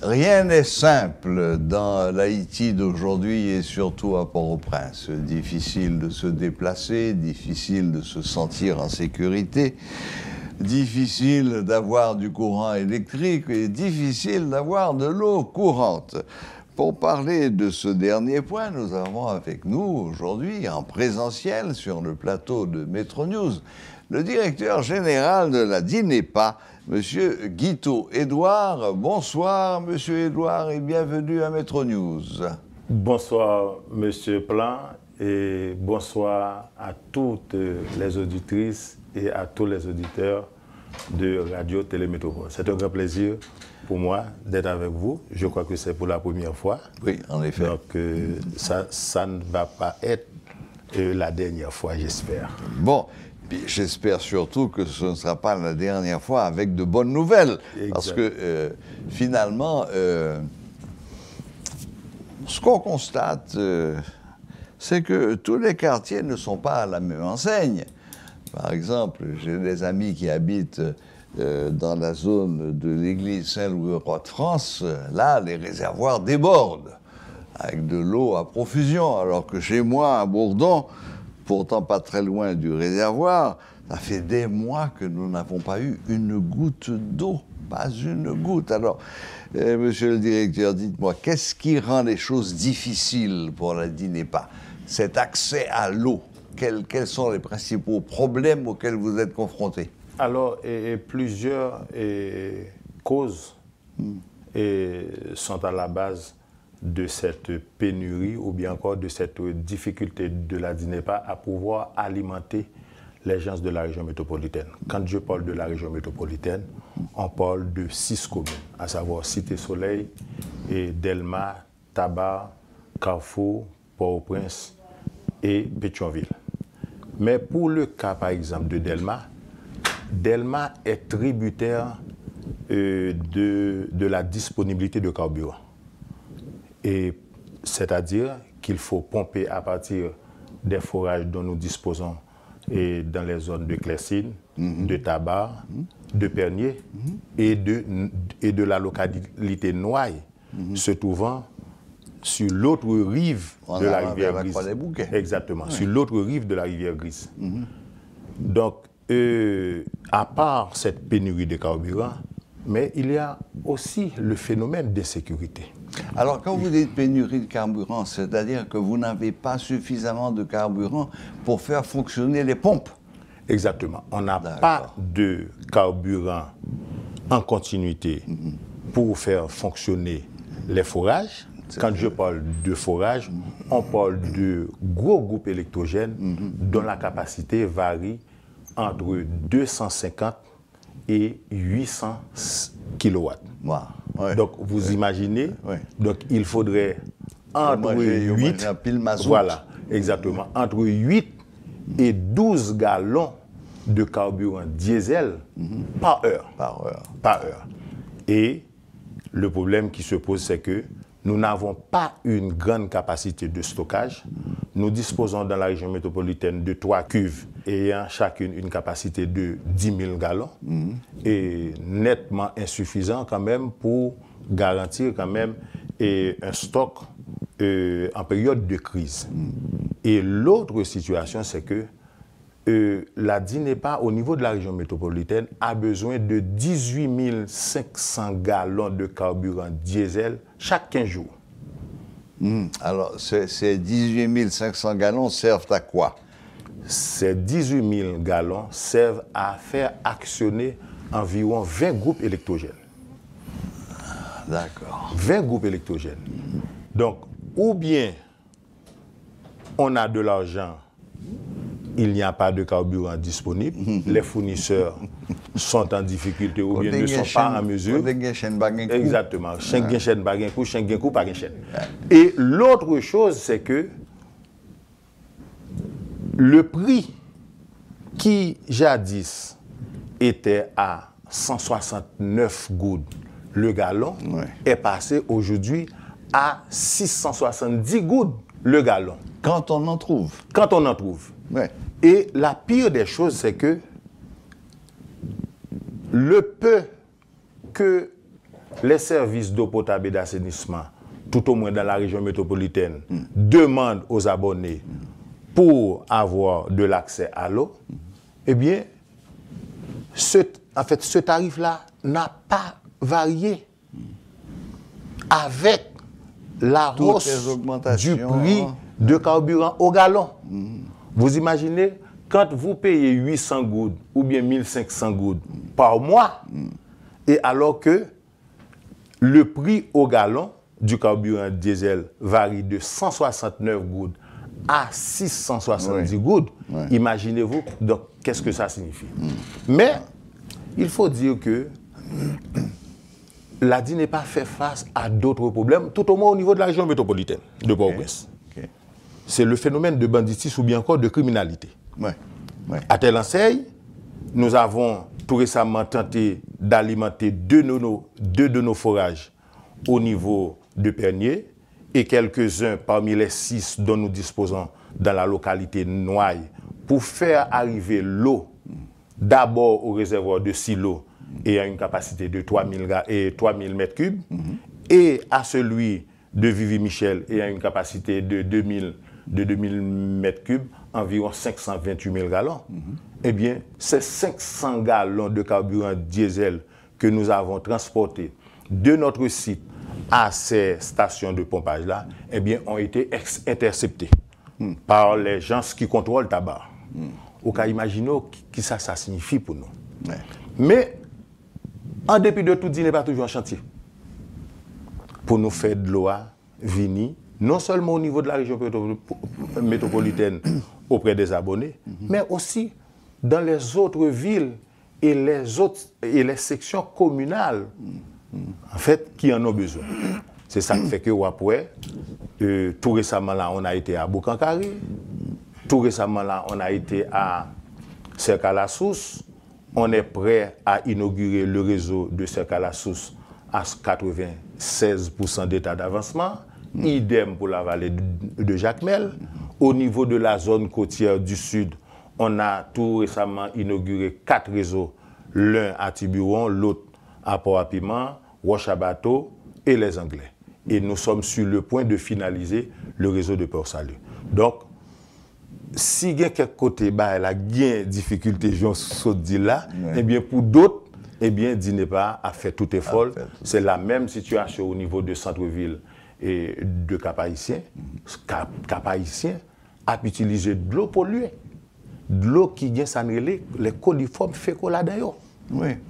Rien n'est simple dans l'Haïti d'aujourd'hui et surtout à Port-au-Prince. Difficile de se déplacer, difficile de se sentir en sécurité, difficile d'avoir du courant électrique et difficile d'avoir de l'eau courante. Pour parler de ce dernier point, nous avons avec nous aujourd'hui, en présentiel sur le plateau de Métro News, le directeur général de la DINEPA, Monsieur Guito Edouard. Bonsoir, Monsieur Edouard, et bienvenue à Métro News. Bonsoir, Monsieur Plan, et bonsoir à toutes les auditrices et à tous les auditeurs de Radio Télémétropole. C'est un grand plaisir pour moi d'être avec vous. Je crois que c'est pour la première fois. Oui, en effet. Donc, ça ne va pas être la dernière fois, j'espère. Bon. J'espère surtout que ce ne sera pas la dernière fois avec de bonnes nouvelles. Exact. Parce que finalement, ce qu'on constate, c'est que tous les quartiers ne sont pas à la même enseigne. Par exemple, j'ai des amis qui habitent dans la zone de l'église Saint-Louis-Roi de France. Là, les réservoirs débordent avec de l'eau à profusion, alors que chez moi, à Bourdon, pourtant pas très loin du réservoir, ça fait des mois que nous n'avons pas eu une goutte d'eau, pas une goutte. Alors, monsieur le directeur, dites-moi, qu'est-ce qui rend les choses difficiles pour la DINEPA? Cet accès à l'eau, quels sont les principaux problèmes auxquels vous êtes confrontés? Alors, plusieurs causes sont à la base de cette pénurie ou bien encore de cette difficulté de la DINEPA à pouvoir alimenter les gens de la région métropolitaine. Quand je parle de la région métropolitaine, on parle de 6 communes, à savoir Cité-Soleil, et Delma, Tabar, Carrefour, Port-au-Prince et Pétionville. Mais pour le cas, par exemple, de Delma, Delma est tributaire de la disponibilité de carburant. Et c'est-à-dire qu'il faut pomper à partir des forages dont nous disposons et dans les zones de Clessine, de Tabar, de Pernier et de la localité Noailles, se trouvant sur l'autre rive de la rivière Grise. Exactement, sur l'autre rive de la rivière Grise. Donc, à part cette pénurie de carburant, mais il y a aussi le phénomène d'insécurité. Alors, quand vous dites pénurie de carburant, c'est-à-dire que vous n'avez pas suffisamment de carburant pour faire fonctionner les pompes? Exactement. On n'a pas de carburant en continuité pour faire fonctionner les forages. Quand je parle de forage, on parle de gros groupes électrogènes dont la capacité varie entre 250 et 800 kilowatts. Wow. Ouais. Donc, vous imaginez, donc il faudrait entre 8, voilà, exactement, entre 8 et 12 gallons de carburant diesel par heure. Et le problème qui se pose, c'est que nous n'avons pas une grande capacité de stockage. Nous disposons dans la région métropolitaine de 3 cuves ayant chacune une capacité de 10 000 gallons et nettement insuffisant quand même pour garantir quand même un stock en période de crise. Et l'autre situation, c'est que la DINEPA, au niveau de la région métropolitaine, a besoin de 18 500 gallons de carburant diesel chaque 15 jours. Alors, ces 18 500 gallons servent à quoi? Ces 18 000 gallons servent à faire actionner environ 20 groupes électrogènes. D'accord. 20 groupes électrogènes. Donc, ou bien on a de l'argent, il n'y a pas de carburant disponible, les fournisseurs sont en difficulté ou bien ne sont pas en mesure. Exactement. Et l'autre chose, c'est que le prix qui jadis était à 169 gouttes le gallon est passé aujourd'hui à 670 gouttes le gallon. Quand on en trouve. Quand on en trouve. Ouais. Et la pire des choses, c'est que le peu que les services d'eau potable et d'assainissement, tout au moins dans la région métropolitaine, demandent aux abonnés pour avoir de l'accès à l'eau, eh bien, ce tarif-là n'a pas varié avec la hausse du prix de carburant au gallon. Vous imaginez, quand vous payez 800 gouttes ou bien 1500 gouttes par mois, et alors que le prix au gallon du carburant diesel varie de 169 gouttes à 670 gouttes, imaginez-vous, donc qu'est-ce que ça signifie? Mais il faut dire que l'ADI n'est pas fait face à d'autres problèmes, tout au moins au niveau de la région métropolitaine de Port-au-Prince. C'est le phénomène de banditisme ou bien encore de criminalité. À telle enseigne, nous avons tout récemment tenté d'alimenter deux de nos forages au niveau de Pernier et quelques-uns parmi les 6 dont nous disposons dans la localité Noailles pour faire arriver l'eau d'abord au réservoir de Silo et à une capacité de 3000 m3 et à celui de Vivi-Michel et à une capacité de 2000 m3, environ 528 000 gallons. Eh bien, ces 500 gallons de carburant diesel que nous avons transportés de notre site à ces stations de pompage-là, eh bien, ont été interceptés par les gens qui contrôlent le tabac. Au cas imaginez qui ça signifie pour nous. Mais, en dépit de tout, il n'est pas toujours en chantier. Pour nous faire de l'eau venir, non seulement au niveau de la région métropolitaine auprès des abonnés, mais aussi dans les autres villes et les sections communales, en fait, qui en ont besoin. C'est ça qui fait que Wapoué, tout récemment là, on a été à Boukankari, tout récemment là, on a été à Cercle-à-la-Sousse, on est prêt à inaugurer le réseau de Cercle-à-la-Sousse à 96% d'état d'avancement. Idem pour la vallée de Jacmel. Au niveau de la zone côtière du sud, on a tout récemment inauguré 4 réseaux, l'un à Tiburon, l'autre à Port-à-Piment, Roche-à-Bateau et les Anglais. Et nous sommes sur le point de finaliser le réseau de Port-Salut. Donc, si il y a quelque côté, il y a une difficulté, eh bien, pour d'autres, eh bien, Dinepa a fait tout effort. C'est la même situation au niveau de centre-ville et de Cap-Haïtien. Cap-Haïtien a utilisé de l'eau polluée. De l'eau qui vient s'enrêler les coliformes fécaux là-dedans.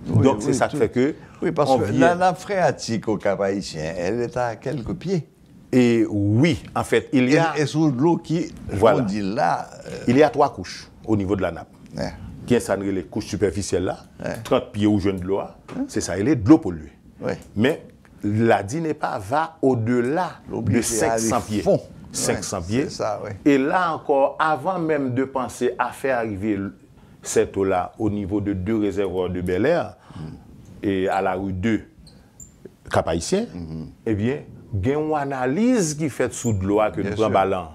Donc, c'est ça qui fait que... Oui, parce que la nappe phréatique au Cap-Haïtien, elle est à quelques pieds. Et oui, en fait, il y a... Et sous l'eau qui, voilà. On dit là... Il y a 3 couches au niveau de la nappe. Qui est les couches superficielles là, 30 pieds au jeune de l'eau, c'est ça, il est de l'eau polluée. Mais la Dinepa va au-delà de 500 pieds. 500 pieds. Ça, Et là encore, avant même de penser à faire arriver cette eau-là au niveau de 2 réservoirs de Bel-Air et à la rue 2 Cap-Haïtien, eh bien, il y a une analyse qui fait sous de l'eau que nous prenons ballon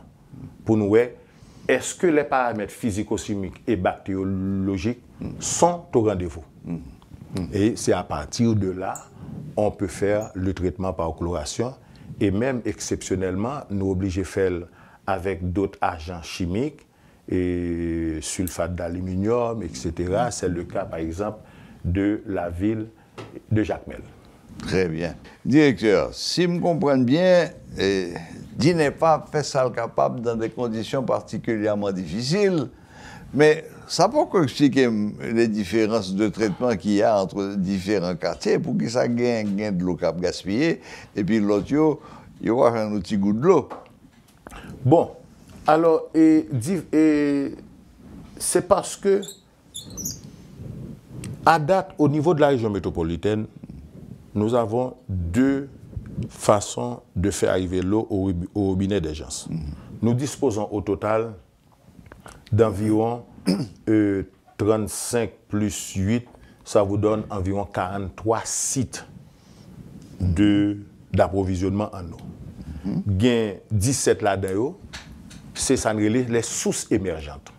pour nous voir est-ce que les paramètres physico-chimiques et bactériologiques sont au rendez-vous. Et c'est à partir de là on peut faire le traitement par chloration et même exceptionnellement, nous obligés de faire avec d'autres agents chimiques, et sulfate d'aluminium, etc. C'est le cas, par exemple, de la ville de Jacmel. Très bien. Directeur, si je me comprends bien, Dinepa fait ça capable dans des conditions particulièrement difficiles, mais ça peut expliquer les différences de traitement qu'il y a entre différents quartiers pour que ça gagne de l'eau cap gaspillée et puis l'autre, il y aura un petit goût de l'eau. Bon, alors, c'est parce que, à date, au niveau de la région métropolitaine, nous avons 2 façons de faire arriver l'eau au robinet des gens. Nous disposons au total d'environ 35 plus 8, ça vous donne environ 43 sites d'approvisionnement en eau. Il y a 17 là-dedans, c'est ça les sources émergentes.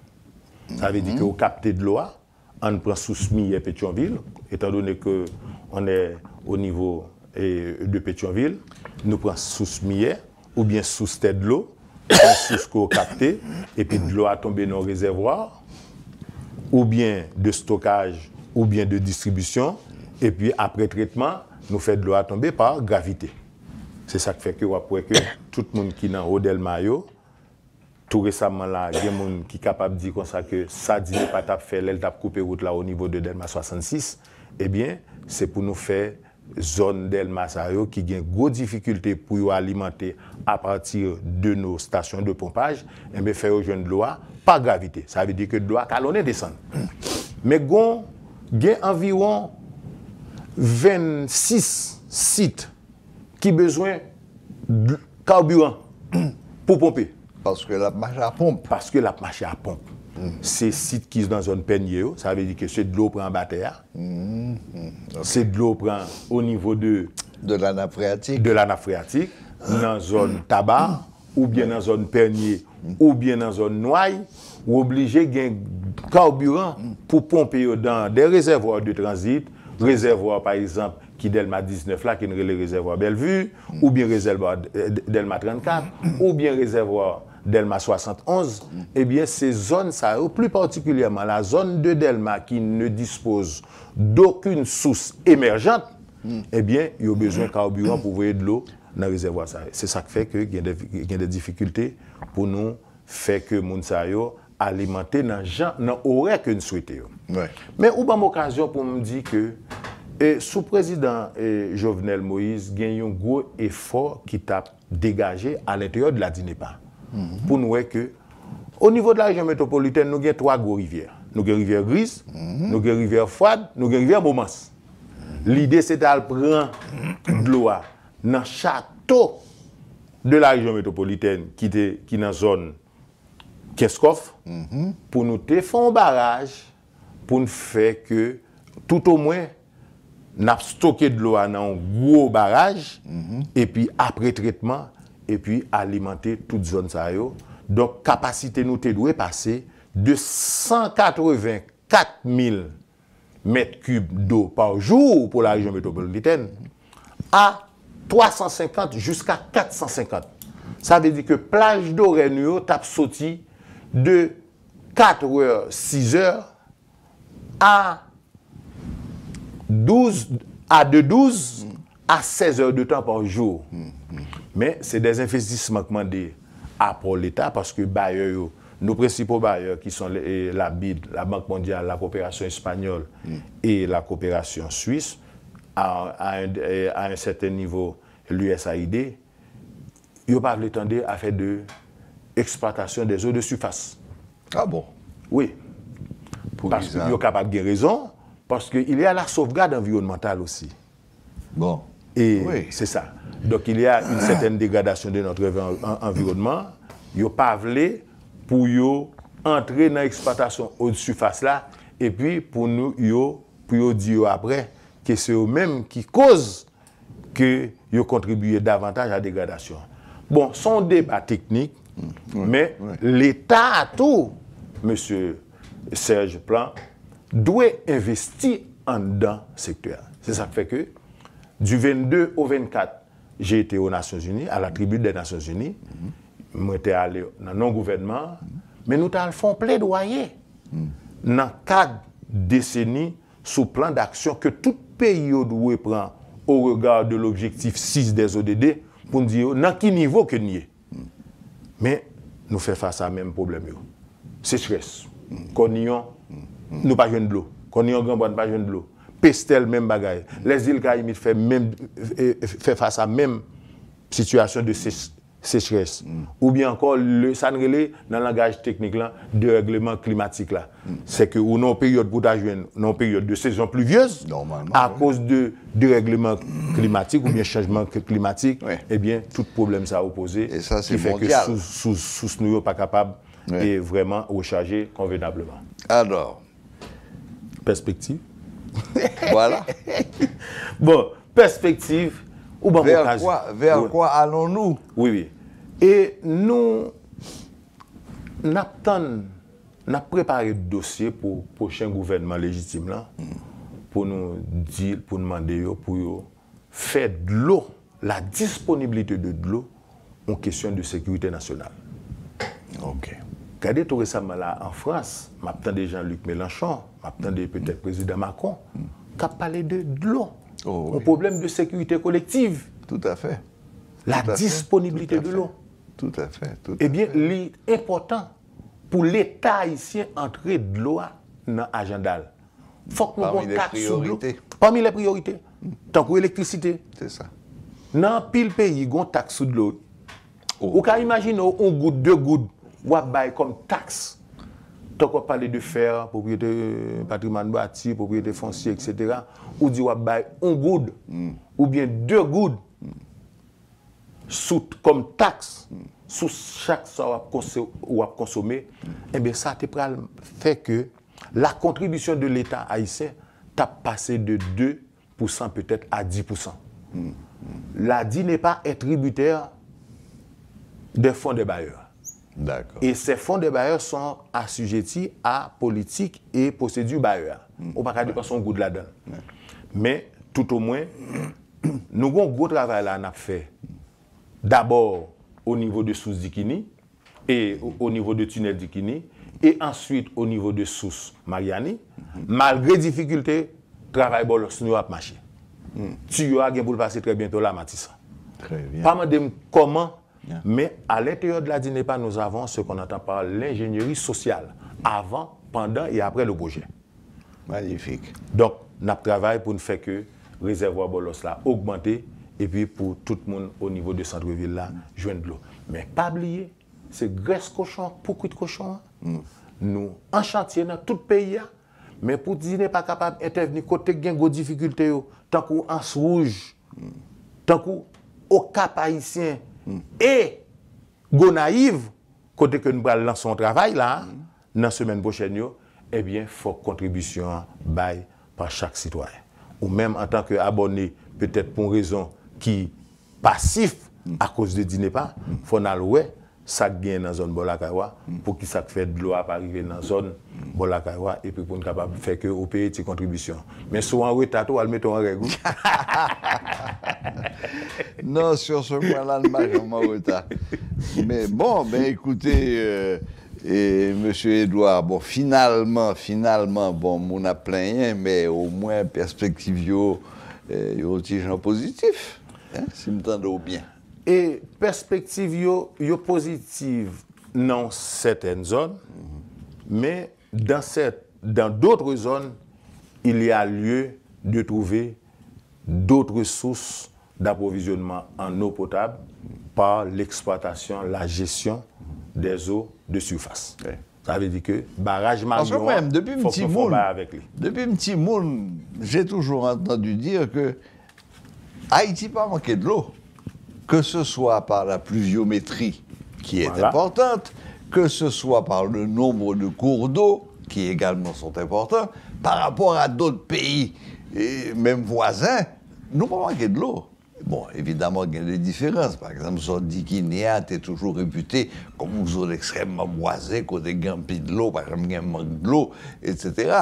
Ça veut dire qu'au capté de l'eau, on prend source Millet Pétionville, étant donné qu'on est au niveau de Pétionville, nous prenons sous millet, ou bien sous tête de l'eau, sous qu'on capté, et puis de l'eau a tombé dans le réservoir, ou bien de stockage, ou bien de distribution, et puis après traitement, nous faisons de l'eau à tomber par gravité. C'est ça qui fait que, tout le monde qui est dans le haut Delma, tout récemment là, il y a des gens qui sont capables de dire comme ça que ça dit pas tap fait, elle tap coupé route là au niveau de Delma 66. Eh bien, c'est pour nous faire zone Delma qui a une grosse difficulté pour alimenter à partir de nos stations de pompage, et bien faire rejoindre de l'eau par gravité. Ça veut dire que de l'eau calonné descend. Mais il y a environ 26 sites qui ont besoin de carburant pour pomper. Parce que la marche à pompe. Parce que la marche à pompe. Ces sites qui sont dans la zone peignier, ça veut dire que c'est de l'eau prend en bataire. C'est de l'eau prend au niveau de la nappe phréatique. De la nappe phréatique, dans la zone tabac, ou bien dans la zone peignier, ou bien dans la zone noaille, ou obligé de carburant pour pomper dans des réservoirs de transit, réservoirs par exemple, qui Delma 19 là, qui est le réservoir Bellevue, ou bien réservoir Delma 34, ou bien réservoir Delma 71, eh bien ces zones, ça, plus particulièrement la zone de Delma qui ne dispose d'aucune source émergente, eh bien, il y a besoin de carburant pour envoyer de l'eau dans le réservoir. C'est ça qui fait qu'il y a des difficultés pour nous faire que Mounsayo alimenter dans l'horaire que nous souhaitons. Ouais. Mais ou une occasion pour me dire que sous président Jovenel Moïse, il y a un gros effort qui t'a dégagé à l'intérieur de la DINEPA. Pour nous voir que, au niveau de la région métropolitaine, nous avons 3 gros rivières. Nous avons rivière Grise, nous avons rivière Fouad, nous avons rivière Momance. L'idée, c'est de prendre de l'eau dans le château de la région métropolitaine qui est dans la zone Keskov, pour nous faire un barrage, pour nous faire que, tout au moins, nous avons stocké de l'eau dans un gros barrage, et puis après traitement, et puis alimenter toute zone ça. Donc, capacité nous doit passer de 184 000 mètres cubes d'eau par jour pour la région métropolitaine à 350 jusqu'à 450. Ça veut dire que plage d'eau Rennes tape sorti de 4 heures, 6 heures à 12 à 16 heures de temps par jour. Mais c'est des investissements demandés pour l'État parce que nos principaux bailleurs qui sont la BID, la Banque mondiale, la coopération espagnole et la coopération suisse, à un certain niveau, l'USAID, ils n'ont pas l'étendue à faire de exploitation des eaux de surface. Ah bon? Oui. Parce qu'ils sont capables de raison, parce qu'il y a la sauvegarde environnementale aussi. Bon. Et c'est ça. Donc il y a une certaine dégradation de notre environnement. Ils n'ont pas voulu pour entrer dans l'exploitation eau de surface là, et puis pour nous, pour dire après que c'est eux-mêmes qui causent que ils contribuent davantage à la dégradation. Bon, son débat technique, mais l'État à tout, monsieur Serge Plan, doit investir en dans ce secteur. C'est ça qui fait que du 22 au 24, j'ai été aux Nations Unies, à la tribune des Nations Unies. Moi, j'étais allé dans nos gouvernements, mais nous avons fait un plaidoyer dans 4 décennies sous plan d'action que tout pays doit prendre au regard de l'objectif 6 des ODD pour nous dire dans quel niveau que nous sommes. Mais nous faisons face à même problème. Sécheresse. Cognon, nous pas de l'eau. Cognon, Gambon, pas de l'eau. Pestel, même bagaille. Les îles Caraïbes fait face à la même situation de sécheresse. Ou bien encore, ça dans le langage technique là, de règlement climatique. C'est que ou non période pour non période de saison pluvieuse, à cause de règlement climatique ou bien changement climatique, eh bien, tout problème ça a opposé. Et ça, c'est qui fait mondial. que sous nous pas capable et vraiment recharger convenablement. Alors, perspective. Voilà. Bon, perspective. Ou bon vers quoi allons-nous? Oui. Et nous, avons préparé le dossier pour le prochain gouvernement légitime là, pour nous dire, pour demander, pour fait de l'eau, la disponibilité de l'eau, en question de sécurité nationale. Ok. Regardez tout récemment là en France, m'attendais Jean-Luc Mélenchon, m'attendais peut-être président Macron, qui a parlé de l'eau, un problème de sécurité collective. Tout à fait. La disponibilité de l'eau. Tout à fait. Eh bien, l'important pour l'État haïtien entrer de l'eau dans l'agenda. Il faut que nous ayons taxe sur l'eau. Parmi les priorités. Tant que l'électricité. C'est ça. Dans pile pays, il y a une taxe sur l'eau. Vous pouvez imaginer un goutte, 2 gouttes, ou bail comme taxe. Tant qu'on parle de fer, propriété patrimoine bâti, propriété foncière, etc. Ou dit ou bail un goutte, ou bien 2 gouttes, comme taxe, sous chaque soit ou à consommer, eh bien ça fait que la contribution de l'État haïtien t'a passé de 2% peut-être à 10%. L'ADI n'est pas tributaire des fonds des bailleurs. D'accord. Et ces fonds des bailleurs sont assujettis à politique et procédure bailleurs. On ne peut pas dire son goût de la donne. Mais tout au moins, nous avons un gros travail là à faire. D'abord au niveau de Sous Dikini et au niveau de tunnel Dikini et ensuite au niveau de Sous Mariani. Malgré difficulté, travail bolos nous a marché. Tu as pour le passer très bientôt là, Matissa. Très bien. Pas me comment, mais à l'intérieur de la DINEPA, nous avons ce qu'on entend par l'ingénierie sociale, avant, pendant et après le projet. Magnifique. Donc, nous travaillons pour ne faire que le réservoir bolos là augmenter et puis pour tout le monde au niveau de centre-ville là, joindre de l'eau. Mais pas oublier, c'est graisse cochon, beaucoup de cochon. Nous, en chantier dans tout le pays, mais pour dire n'est pas capable d'intervenir côté gain de difficultés, tant qu'au en rouge, tant qu'au Cap haïtien et Gonaïve, côté que nous allons lancer son travail là, dans la semaine prochaine, eh bien, il faut contribution bail par chaque citoyen. Ou même en tant qu'abonné, peut-être pour une raison qui passif à cause de DINEPA, il faut aller ça gagne dans la zone Bolakawa pour qu'il ça fait de l'eau à arriver dans la zone Bolakawa et puis pour être capable de faire que au pays des contributions. Mais souvent en retard, on va le mettre en règle. Non, sur ce point-là, le match en retard. Mais bon, ben écoutez, Monsieur Edouard, bon, finalement, bon, on a plein, mais au moins perspective yo petit gens positif, hein, si m'entendez bien. Et perspective yo positive dans certaines zones, mais dans d'autres zones, il y a lieu de trouver d'autres sources d'approvisionnement en eau potable par l'exploitation, la gestion des eaux de surface. Ouais. Ça veut dire que barrage Marion, même depuis un petit monde, j'ai toujours entendu dire que Haïti pas manqué de l'eau, que ce soit par la pluviométrie qui est importante, que ce soit par le nombre de cours d'eau qui également sont importants, par rapport à d'autres pays, et même voisins, nous pas manqué de l'eau. Bon, évidemment, il y a des différences. Par exemple, sur Dikinéa, tu es toujours réputé comme une zone extrêmement boisée, côté gampi de l'eau, par exemple, il y a un manque de l'eau, etc.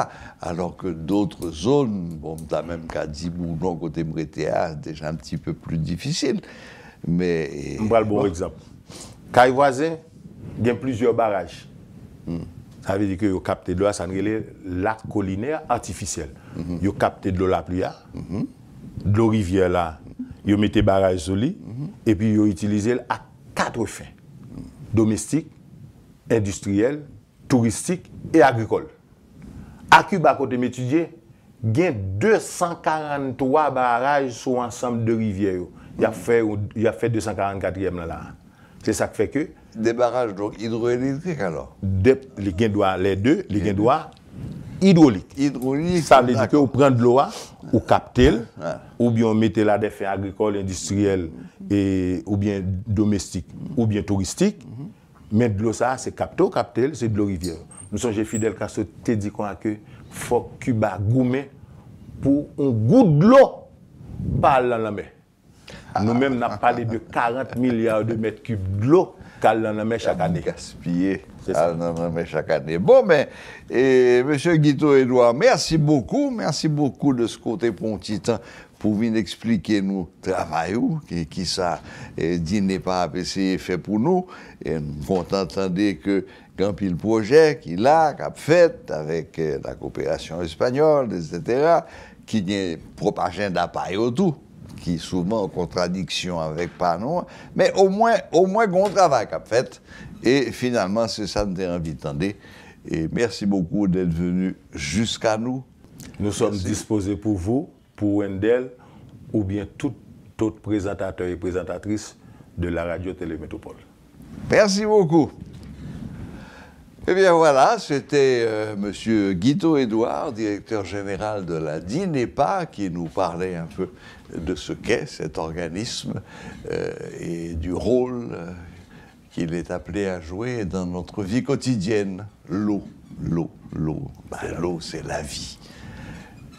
Alors que d'autres zones, bon, tu as même qu'à Dibounon, côté Mrétéa, déjà un petit peu plus difficile. Mais. On va le bon exemple. Caille voisin, il y a plusieurs barrages. Ça veut dire que vous captez de l'eau, ça s'appelle lac collinaire artificiel. Vous captez de l'eau la pluie, de l'eau rivière là. Ils mettent des barrages sur lui et puis ils utilisent à 4 fins. Domestiques, industriels, touristiques et agricoles. À Cuba, côté étudié, il y a 243 barrages sur l'ensemble de rivières. Il a fait 244e là. C'est ça qui fait que... Des barrages donc hydroélectriques alors? Les deux, les guindois hydraulique. Ça veut dire que vous prenez de l'eau, vous captez, ou bien vous mettez là des fins agricoles, industriels, ou bien domestiques, ou bien touristiques. Mais de l'eau, ça, c'est capté, c'est de l'eau rivière. Nous sommes Fidel Castro, te dit que faut Cuba goumer pour un goût de l'eau par la mer. Nous-mêmes, nous avons parlé de 40 milliards de mètres cubes de l'eau dans la mer chaque année. Gaspillé dans la mer chaque année. Bon, mais, M. Guito Edouard, merci beaucoup de ce côté pour un petit temps pour venir expliquer nous travail qui ça dîner pas essayer fait pour nous et nous entendre que quand puis le projet qu'il a fait avec la coopération espagnole, etc., qui n'est propagé d'appareil autour, qui est souvent en contradiction avec Panon, mais au moins qu'on travail qu'a fait. Et finalement, c'est ça que nous avons envie d'entendre. Et merci beaucoup d'être venu jusqu'à nous. Nous sommes disposés pour vous, pour Wendell, ou bien tout autre présentateur et présentatrice de la radio Télémétropole. Merci beaucoup. Eh bien voilà, c'était M. Guido Edouard, directeur général de la DINEPA, qui nous parlait un peu de ce qu'est cet organisme et du rôle qu'il est appelé à jouer dans notre vie quotidienne. L'eau, l'eau, l'eau. Ben, l'eau, c'est la vie.